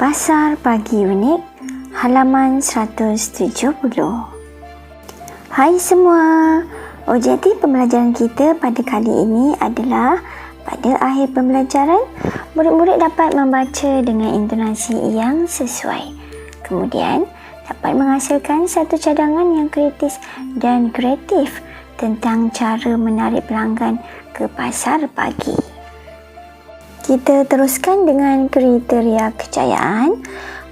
Pasar Pagi Unik, halaman 170. Hai semua, objektif pembelajaran kita pada kali ini adalah pada akhir pembelajaran, murid-murid dapat membaca dengan intonasi yang sesuai. Kemudian, dapat menghasilkan satu cadangan yang kritis dan kreatif tentang cara menarik pelanggan ke pasar pagi. Kita teruskan dengan kriteria kejayaan.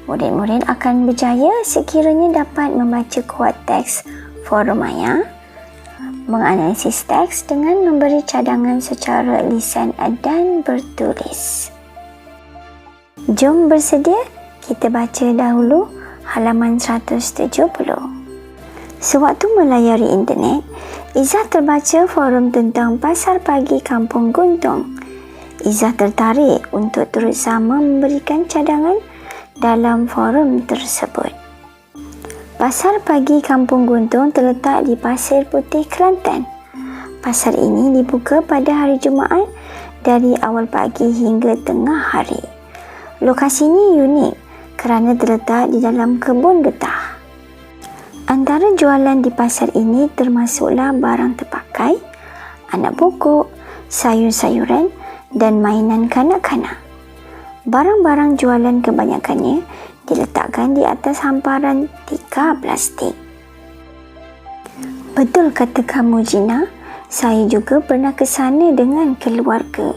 Murid-murid akan berjaya sekiranya dapat membaca kuat teks forum maya, menganalisis teks dengan memberi cadangan secara lisan dan bertulis. Jom bersedia, kita baca dahulu halaman 170. Sewaktu melayari internet, Izzah terbaca forum tentang pasar pagi Kampung Guntung. Izzah tertarik untuk turut sama memberikan cadangan dalam forum tersebut. Pasar pagi Kampung Guntung terletak di Pasir Putih, Kelantan. Pasar ini dibuka pada hari Jumaat dari awal pagi hingga tengah hari. Lokasinya unik kerana terletak di dalam kebun getah. Antara jualan di pasar ini termasuklah barang terpakai, anak pokok, sayur-sayuran dan mainan kanak-kanak. Barang-barang jualan kebanyakannya diletakkan di atas hamparan tikar plastik. Betul kata kamu, Gina, saya juga pernah ke sana dengan keluarga.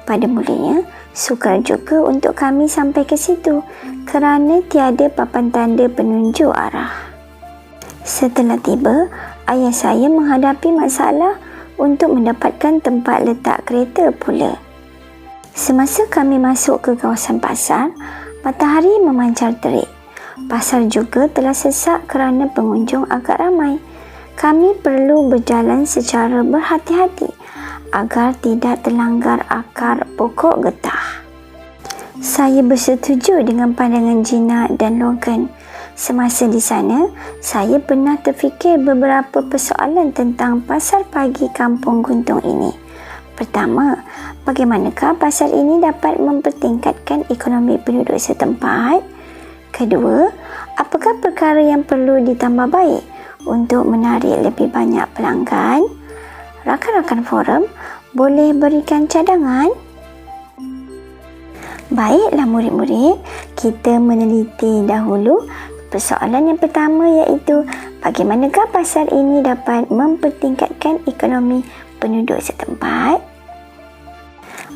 Pada mulanya, sukar juga untuk kami sampai ke situ kerana tiada papan tanda penunjuk arah. Setelah tiba, ayah saya menghadapi masalah untuk mendapatkan tempat letak kereta pula. Semasa kami masuk ke kawasan pasar, matahari memancar terik. Pasar juga telah sesak kerana pengunjung agak ramai. Kami perlu berjalan secara berhati-hati agar tidak terlanggar akar pokok getah. Saya bersetuju dengan pandangan Gina dan Logan. Semasa di sana, saya pernah terfikir beberapa persoalan tentang pasar pagi Kampung Guntung ini. Pertama, bagaimanakah pasar ini dapat mempertingkatkan ekonomi penduduk setempat? Kedua, apakah perkara yang perlu ditambah baik untuk menarik lebih banyak pelanggan? Rakan-rakan forum boleh berikan cadangan? Baiklah murid-murid, kita meneliti dahulu persoalan yang pertama, iaitu bagaimanakah pasar ini dapat mempertingkatkan ekonomi penduduk setempat?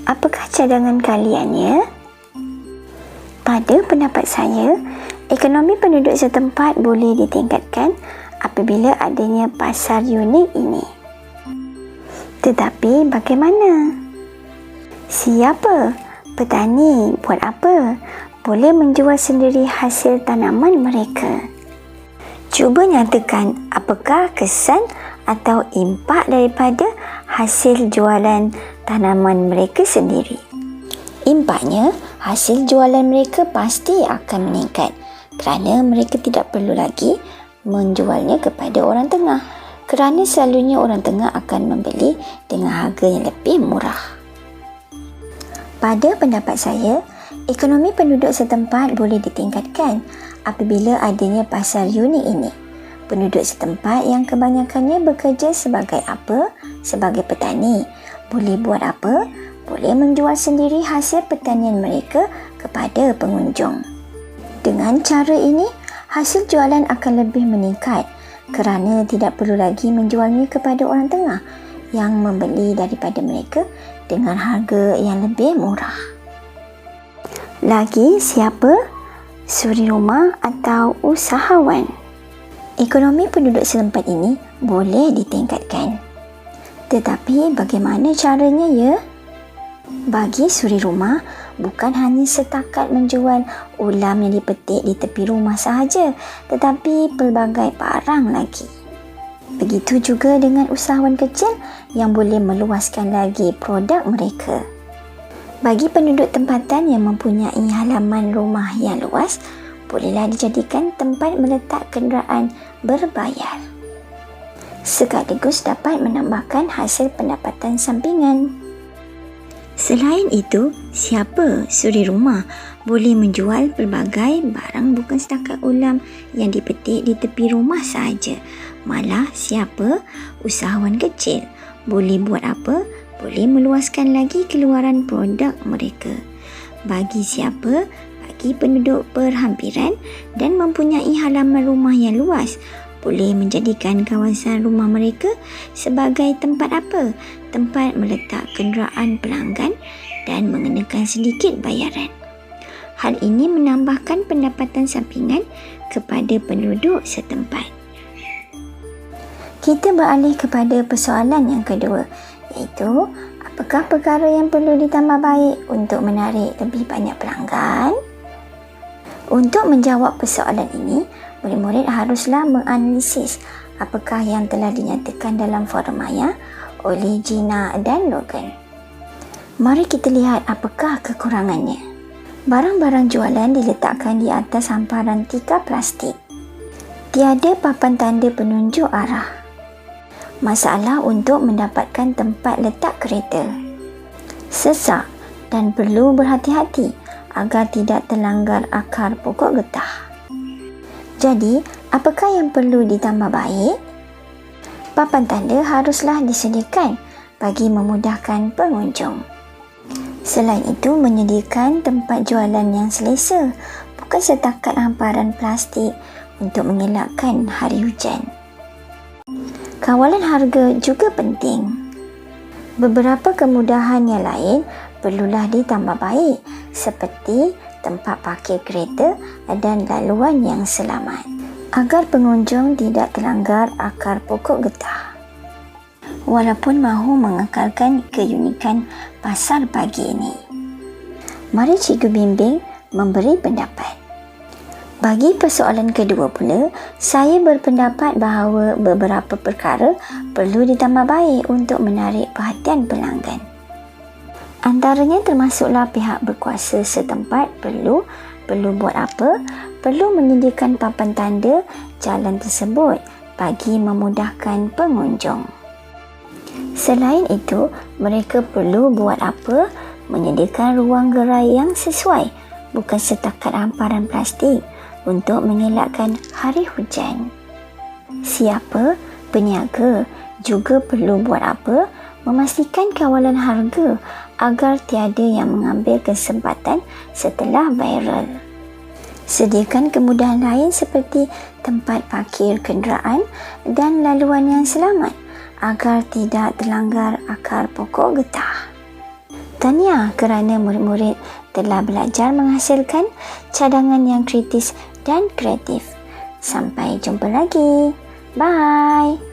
Apakah cadangan kalian ya? Pada pendapat saya, ekonomi penduduk setempat boleh ditingkatkan apabila adanya pasar unik ini. Tetapi bagaimana? Siapa? Petani buat apa? Boleh menjual sendiri hasil tanaman mereka. Cuba nyatakan apakah kesan atau impak daripada hasil jualan tanaman mereka sendiri. Impaknya, hasil jualan mereka pasti akan meningkat kerana mereka tidak perlu lagi menjualnya kepada orang tengah kerana selalunya orang tengah akan membeli dengan harga yang lebih murah. Pada pendapat saya, ekonomi penduduk setempat boleh ditingkatkan apabila adanya pasar unik ini. Penduduk setempat yang kebanyakannya bekerja sebagai apa? Sebagai petani. Boleh buat apa? Boleh menjual sendiri hasil pertanian mereka kepada pengunjung. Dengan cara ini, hasil jualan akan lebih meningkat kerana tidak perlu lagi menjualnya kepada orang tengah yang membeli daripada mereka dengan harga yang lebih murah. Lagi siapa? Suri rumah atau usahawan. Ekonomi penduduk setempat ini boleh ditingkatkan. Tetapi bagaimana caranya ya? Bagi suri rumah, bukan hanya setakat menjual ulam yang dipetik di tepi rumah sahaja, tetapi pelbagai barang lagi. Begitu juga dengan usahawan kecil yang boleh meluaskan lagi produk mereka. Bagi penduduk tempatan yang mempunyai halaman rumah yang luas, bolehlah dijadikan tempat meletak kenderaan berbayar. Sekaligus dapat menambahkan hasil pendapatan sampingan. Selain itu, siapa suri rumah boleh menjual pelbagai barang bukan setakat ulam yang dipetik di tepi rumah sahaja. Malah siapa usahawan kecil boleh buat apa? Boleh meluaskan lagi keluaran produk mereka. Bagi siapa? Bagi penduduk perhampiran dan mempunyai halaman rumah yang luas, boleh menjadikan kawasan rumah mereka sebagai tempat apa? Tempat meletak kenderaan pelanggan dan mengenakan sedikit bayaran. Hal ini menambahkan pendapatan sampingan kepada penduduk setempat. Kita beralih kepada persoalan yang kedua, iaitu apakah perkara yang perlu ditambah baik untuk menarik lebih banyak pelanggan? Untuk menjawab persoalan ini, murid-murid haruslah menganalisis apakah yang telah dinyatakan dalam forum maya oleh Gina dan Logan. Mari kita lihat apakah kekurangannya. Barang-barang jualan diletakkan di atas hamparan tikar plastik. Tiada papan tanda penunjuk arah. Masalah untuk mendapatkan tempat letak kereta. Sesak dan perlu berhati-hati agar tidak terlanggar akar pokok getah. Jadi, apakah yang perlu ditambah baik? Papan tanda haruslah disediakan bagi memudahkan pengunjung. Selain itu, menyediakan tempat jualan yang selesa, bukan setakat hamparan plastik untuk mengelakkan hari hujan. Kawalan harga juga penting. Beberapa kemudahan yang lain perlulah ditambah baik, seperti tempat parkir kereta dan laluan yang selamat, agar pengunjung tidak terlanggar akar pokok getah. Walaupun mahu mengekalkan keunikan pasar pagi ini, mari Cikgu bimbing memberi pendapat. Bagi persoalan kedua pula, saya berpendapat bahawa beberapa perkara perlu ditambah baik untuk menarik perhatian pelanggan. Antaranya termasuklah pihak berkuasa setempat perlu buat apa? Perlu menyediakan papan tanda jalan tersebut bagi memudahkan pengunjung. Selain itu, mereka perlu buat apa? Menyediakan ruang gerai yang sesuai, bukan setakat hamparan plastik untuk mengelakkan hari hujan. Siapa? Peniaga juga perlu buat apa? Memastikan kawalan harga agar tiada yang mengambil kesempatan setelah viral. Sediakan kemudahan lain seperti tempat parkir kenderaan dan laluan yang selamat agar tidak terlanggar akar pokok getah. Tahniah kerana murid-murid telah belajar menghasilkan cadangan yang kritis dan kreatif. Sampai jumpa lagi. Bye.